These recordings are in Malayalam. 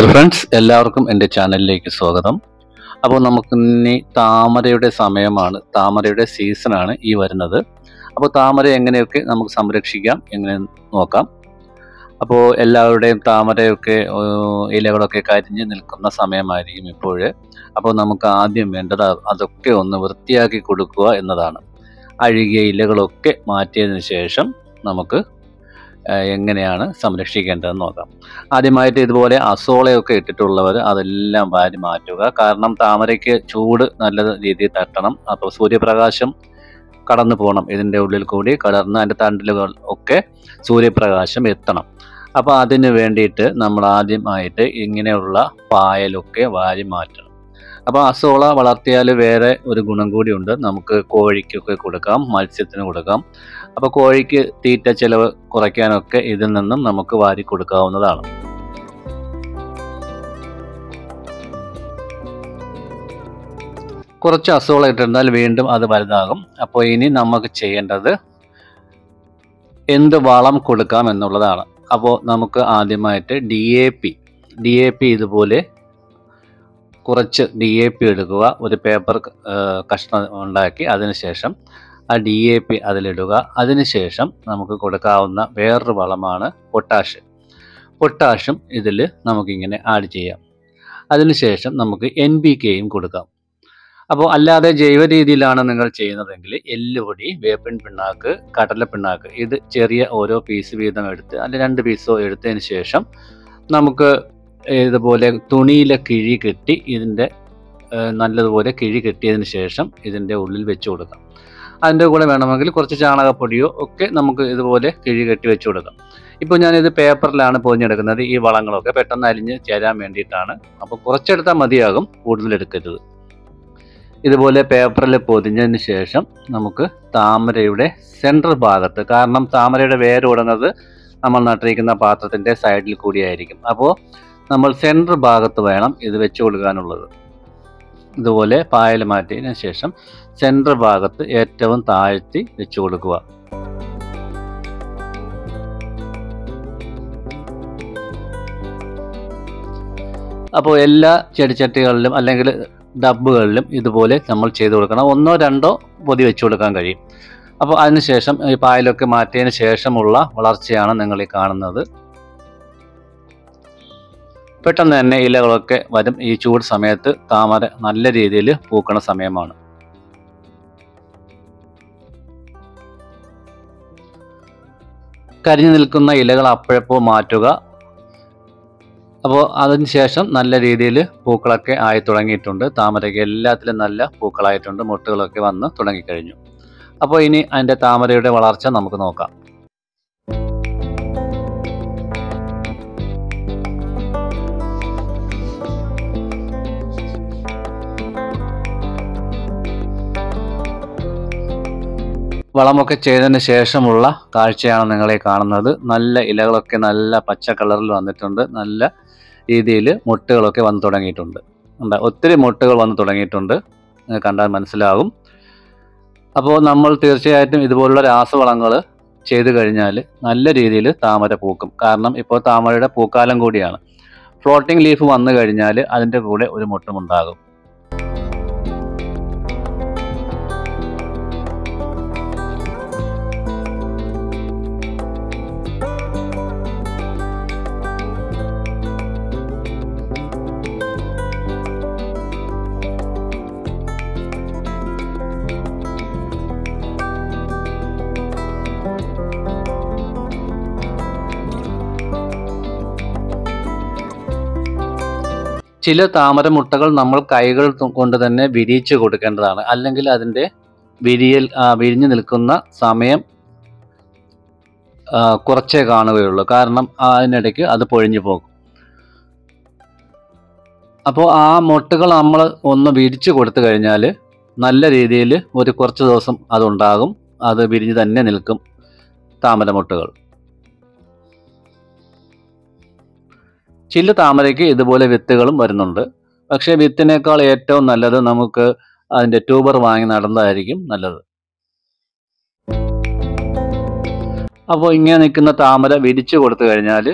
ഫ്രണ്ട്സ്, എല്ലാവർക്കും എൻ്റെ ചാനലിലേക്ക് സ്വാഗതം. അപ്പോൾ നമുക്കിനി താമരയുടെ സമയമാണ്, താമരയുടെ സീസണാണ് ഈ വരുന്നത്. അപ്പോൾ താമര എങ്ങനെയൊക്കെ നമുക്ക് സംരക്ഷിക്കാം എങ്ങനെ നോക്കാം. അപ്പോൾ എല്ലാവരുടെയും താമരയൊക്കെ ഇലകളൊക്കെ കരിഞ്ഞ് നിൽക്കുന്ന സമയമായിരിക്കും ഇപ്പോൾ. അപ്പോൾ നമുക്ക് ആദ്യം വേണ്ടത് അതൊക്കെ ഒന്ന് വൃത്തിയാക്കി കൊടുക്കുക എന്നതാണ്. അഴുകിയ ഇലകളൊക്കെ മാറ്റിയതിന് ശേഷം നമുക്ക് എങ്ങനെയാണ് സംരക്ഷിക്കേണ്ടതെന്ന് നോക്കാം. ആദ്യമായിട്ട് ഇതുപോലെ അസോളയൊക്കെ ഇട്ടിട്ടുള്ളവർ അതെല്ലാം വാരി മാറ്റുക. കാരണം താമരയ്ക്ക് ചൂട് നല്ല രീതിയിൽ തട്ടണം. അപ്പോൾ സൂര്യപ്രകാശം കടന്നു പോകണം, ഇതിൻ്റെ ഉള്ളിൽ കൂടി കടർന്ന് അതിൻ്റെ തണ്ടിലുകൾ ഒക്കെ സൂര്യപ്രകാശം എത്തണം. അപ്പോൾ അതിന് വേണ്ടിയിട്ട് നമ്മൾ ആദ്യമായിട്ട് ഇങ്ങനെയുള്ള പായലൊക്കെ വാരി മാറ്റണം. അപ്പോൾ അസോള വളർത്തിയാൽ വേറെ ഒരു ഗുണം കൂടിയുണ്ട്. നമുക്ക് കോഴിക്കൊക്കെ കൊടുക്കാം, മത്സ്യത്തിന് കൊടുക്കാം. അപ്പോൾ കോഴിക്ക് തീറ്റ ചെലവ് കുറയ്ക്കാനൊക്കെ ഇതിൽ നിന്നും നമുക്ക് വാരി കൊടുക്കാവുന്നതാണ്. കുറച്ച് അസോള ഇട്ടിരുന്നാൽ വീണ്ടും അത് വലുതാകും. അപ്പോൾ ഇനി നമുക്ക് ചെയ്യേണ്ടത് എന്ത് വളം കൊടുക്കാം എന്നുള്ളതാണ്. അപ്പോൾ നമുക്ക് ആദ്യമായിട്ട് DAP ഇതുപോലെ കുറച്ച് DAP എടുക്കുക. ഒരു പേപ്പർ കഷ്ണം ഉണ്ടാക്കി അതിനുശേഷം ആ DAP അതിലിടുക. അതിനുശേഷം നമുക്ക് കൊടുക്കാവുന്ന വേറൊരു വളമാണ് പൊട്ടാഷും ഇതിൽ നമുക്കിങ്ങനെ ആഡ് ചെയ്യാം. അതിനുശേഷം നമുക്ക് NPKയും കൊടുക്കാം. അപ്പോൾ അല്ലാതെ ജൈവ രീതിയിലാണ് നിങ്ങൾ ചെയ്യുന്നതെങ്കിൽ എല്ലുപൊടി, വേപ്പിൻ പിണ്ണാക്ക്, കടലപ്പിണ്ണാക്ക് ഇത് ചെറിയ ഓരോ പീസ് വീതം എടുത്ത് അതിൽ 2 പീസോ എടുത്തതിന് ശേഷം നമുക്ക് ഇതുപോലെ തുണിയിലെ കിഴി കെട്ടി ഇതിൻ്റെ നല്ലതുപോലെ കിഴി കെട്ടിയതിന് ശേഷം ഇതിൻ്റെ ഉള്ളിൽ വെച്ച് കൊടുക്കാം. അതിൻ്റെ കൂടെ വേണമെങ്കിൽ കുറച്ച് ചാണകപ്പൊടിയോ ഒക്കെ നമുക്ക് ഇതുപോലെ കിഴി കെട്ടി വെച്ച് കൊടുക്കാം. ഇപ്പോൾ ഞാനിത് പേപ്പറിലാണ് പൊതിഞ്ഞെടുക്കുന്നത്. ഈ വളങ്ങളൊക്കെ പെട്ടെന്ന് അലിഞ്ഞ് ചേരാൻ വേണ്ടിയിട്ടാണ്. അപ്പോൾ കുറച്ചെടുത്താൽ മതിയാകും, കൂടുതലെടുക്കരുത്. ഇതുപോലെ പേപ്പറിൽ പൊതിഞ്ഞതിന് ശേഷം നമുക്ക് താമരയുടെ സെൻട്രൽ ഭാഗത്ത്, കാരണം താമരയുടെ വേര് തുടങ്ങുന്നത് നമ്മൾ നട്ടിരിക്കുന്ന പാത്രത്തിൻ്റെ സൈഡിൽ കൂടിയായിരിക്കും. അപ്പോൾ നമ്മൾ സെൻട്രൽ ഭാഗത്ത് വേണം ഇത് വെച്ച് കൊടുക്കാനുള്ളത്. ഇതുപോലെ പായൽ മാറ്റിയതിന് ശേഷം സെൻട്രൽ ഭാഗത്ത് ഏറ്റവും താഴ്ത്തി വെച്ച് കൊടുക്കുക. അപ്പോൾ എല്ലാ ചെടിച്ചട്ടികളിലും അല്ലെങ്കിൽ ഡബ്ബുകളിലും ഇതുപോലെ നമ്മൾ ചെയ്ത് കൊടുക്കണം. 1 or 2 പൊതി വെച്ച് കൊടുക്കാൻ കഴിയും. അപ്പോൾ അതിനുശേഷം ഈ പായലൊക്കെ മാറ്റിയതിന് ശേഷമുള്ള വളർച്ചയാണ് നിങ്ങൾ ഈ കാണുന്നത്. പെട്ടെന്ന് തന്നെ ഇലകളൊക്കെ വരും. ഈ ചൂട് സമയത്ത് താമര നല്ല രീതിയിൽ പൂക്കണ സമയമാണ്. കരിഞ്ഞു നിൽക്കുന്ന ഇലകൾ അപ്പോഴപ്പോൾ മാറ്റുക. അപ്പോൾ അതിനുശേഷം നല്ല രീതിയിൽ പൂക്കളൊക്കെ ആയി തുടങ്ങിയിട്ടുണ്ട്. താമരയ്ക്ക് എല്ലാത്തിലും നല്ല പൂക്കളായിട്ടുണ്ട്, മുട്ടുകളൊക്കെ വന്ന് തുടങ്ങിക്കഴിഞ്ഞു. അപ്പോൾ ഇനി അതിൻ്റെ താമരയുടെ വളർച്ച നമുക്ക് നോക്കാം. വളമൊക്കെ ചെയ്തതിന് ശേഷമുള്ള കാഴ്ചയാണ് നിങ്ങളെ കാണുന്നത്. നല്ല ഇലകളൊക്കെ നല്ല പച്ച കളറിൽ വന്നിട്ടുണ്ട്. നല്ല രീതിയിൽ മുട്ടുകളൊക്കെ വന്ന് തുടങ്ങിയിട്ടുണ്ട്. ഒത്തിരി മുട്ടുകൾ വന്ന് തുടങ്ങിയിട്ടുണ്ട്, കണ്ടാൽ മനസ്സിലാകും. അപ്പോൾ നമ്മൾ തീർച്ചയായിട്ടും ഇതുപോലുള്ള രാസവളങ്ങൾ ചെയ്തു കഴിഞ്ഞാൽ നല്ല രീതിയിൽ താമര പൂക്കും. കാരണം ഇപ്പോൾ താമരയുടെ പൂക്കാലം കൂടിയാണ്. ഫ്ലോട്ടിംഗ് ലീഫ് വന്നു കഴിഞ്ഞാൽ അതിൻ്റെ കൂടെ ഒരു മുട്ടുമുണ്ടാകും. ചില താമരമുട്ടകൾ നമ്മൾ കൈകൾ കൊണ്ട് തന്നെ വിരിയിച്ച് കൊടുക്കേണ്ടതാണ്. അല്ലെങ്കിൽ അതിൻ്റെ വിരിഞ്ഞു നിൽക്കുന്ന സമയം കുറച്ചേ കാണുകയുള്ളൂ. കാരണം അതിനിടയ്ക്ക് അത് പൊഴിഞ്ഞു പോകും. അപ്പോൾ ആ മുട്ടുകൾ നമ്മൾ ഒന്ന് വിരിച്ചു കൊടുത്തു കഴിഞ്ഞാൽ നല്ല രീതിയിൽ ഒരു കുറച്ച് ദിവസം അതുണ്ടാകും. അത് വിരിഞ്ഞ് തന്നെ നിൽക്കും താമരമുട്ടുകൾ. ചില താമരയ്ക്ക് ഇതുപോലെ വിത്തുകളും വരുന്നുണ്ട്. പക്ഷേ വിത്തിനേക്കാൾ ഏറ്റവും നല്ലത് നമുക്ക് അതിൻ്റെ ട്യൂബർ വാങ്ങി നടുന്നതായിരിക്കും നല്ലത്. അപ്പോൾ ഇങ്ങനെ നിൽക്കുന്ന താമര വിരിച്ചു കൊടുത്തു കഴിഞ്ഞാൽ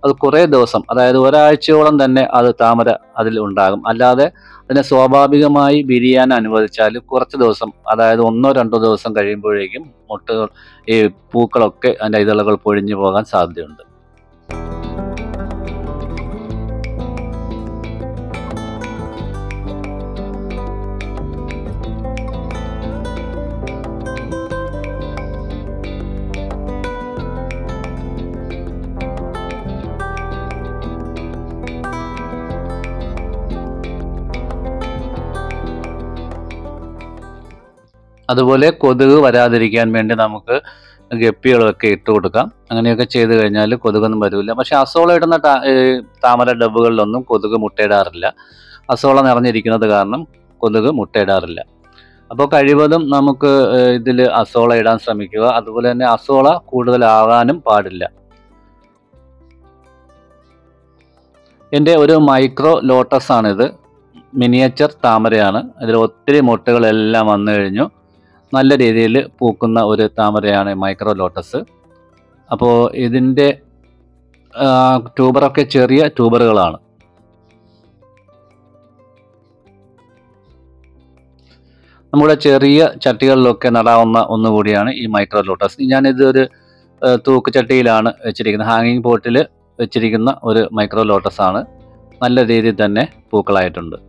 അത് കുറേ ദിവസം, അതായത് ഒരാഴ്ചയോളം തന്നെ അത് താമര അതിൽ ഉണ്ടാകും. അല്ലാതെ അതിനെ സ്വാഭാവികമായി വിരിയാൻ അനുവദിച്ചാൽ കുറച്ച് ദിവസം, അതായത് 1-2 ദിവസം കഴിയുമ്പോഴേക്കും ഈ പൂക്കളൊക്കെ അതിൻ്റെ ഇതളുകൾ പൊഴിഞ്ഞു പോകാൻ സാധ്യതയുണ്ട്. അതുപോലെ കൊതുക് വരാതിരിക്കാൻ വേണ്ടി നമുക്ക് ഗപ്പികളൊക്കെ ഇട്ട് കൊടുക്കാം. അങ്ങനെയൊക്കെ ചെയ്ത് കഴിഞ്ഞാൽ കൊതുകൊന്നും വരില്ല. പക്ഷേ അസോള ഇടുന്ന താമര ഡബ്ബുകളിലൊന്നും കൊതുക് മുട്ടയിടാറില്ല. അസോള നിറഞ്ഞിരിക്കുന്നത് കാരണം കൊതുക് മുട്ടയിടാറില്ല. അപ്പോൾ കഴിവതും നമുക്ക് ഇതിൽ അസോള ഇടാൻ ശ്രമിക്കുക. അതുപോലെ തന്നെ അസോള കൂടുതലാകാനും പാടില്ല. എൻ്റെ ഒരു മൈക്രോ ലോട്ടസ് ആണിത്. മിനിയേച്ചർ താമരയാണ്. ഇതിൽ ഒത്തിരി മുട്ടുകളെല്ലാം വന്നു കഴിഞ്ഞു. നല്ല രീതിയിൽ പൂക്കുന്ന ഒരു താമരയാണ് മൈക്രോ ലോട്ടസ്. അപ്പോൾ ഇതിൻ്റെ ട്യൂബറൊക്കെ ചെറിയ ട്യൂബറുകളാണ്. നമ്മുടെ ചെറിയ ചട്ടികളിലൊക്കെ നടാവുന്ന ഒന്നുകൂടിയാണ് ഈ മൈക്രോ ലോട്ടസ്. ഞാനിതൊരു തൂക്കുചട്ടിയിലാണ് വെച്ചിരിക്കുന്നത്. ഹാങ്ങിങ് പോട്ടിൽ വെച്ചിരിക്കുന്ന ഒരു മൈക്രോ ലോട്ടസ് ആണ്. നല്ല രീതിയിൽ തന്നെ പൂക്കളായിട്ടുണ്ട്.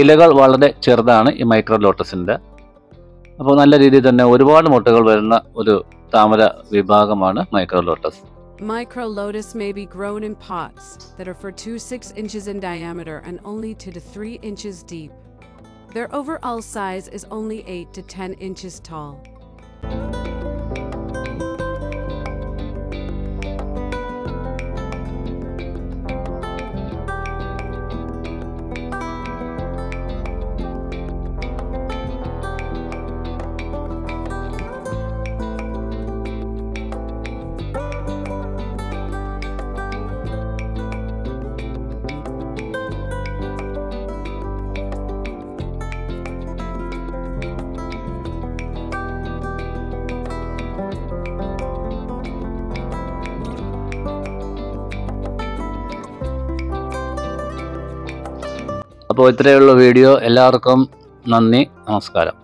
ഇലകൾ വളരെ ചെറുതാണ് ഈ മൈക്രോ ലോട്ടസിൻ്റെ. അപ്പോൾ നല്ല രീതിയിൽ തന്നെ ഒരുപാട് മുട്ടുകൾ വരുന്ന ഒരു താമര വിഭാഗമാണ് micro lotus. Micro lotus may be grown in pots that are for 2-6 inches in diameter and only 2 to 3 inches deep. Their overall size is only 8 to 10 inches tall. അപ്പോൾ ഇത്രയുള്ള വീഡിയോ. എല്ലാവർക്കും നന്ദി, നമസ്കാരം.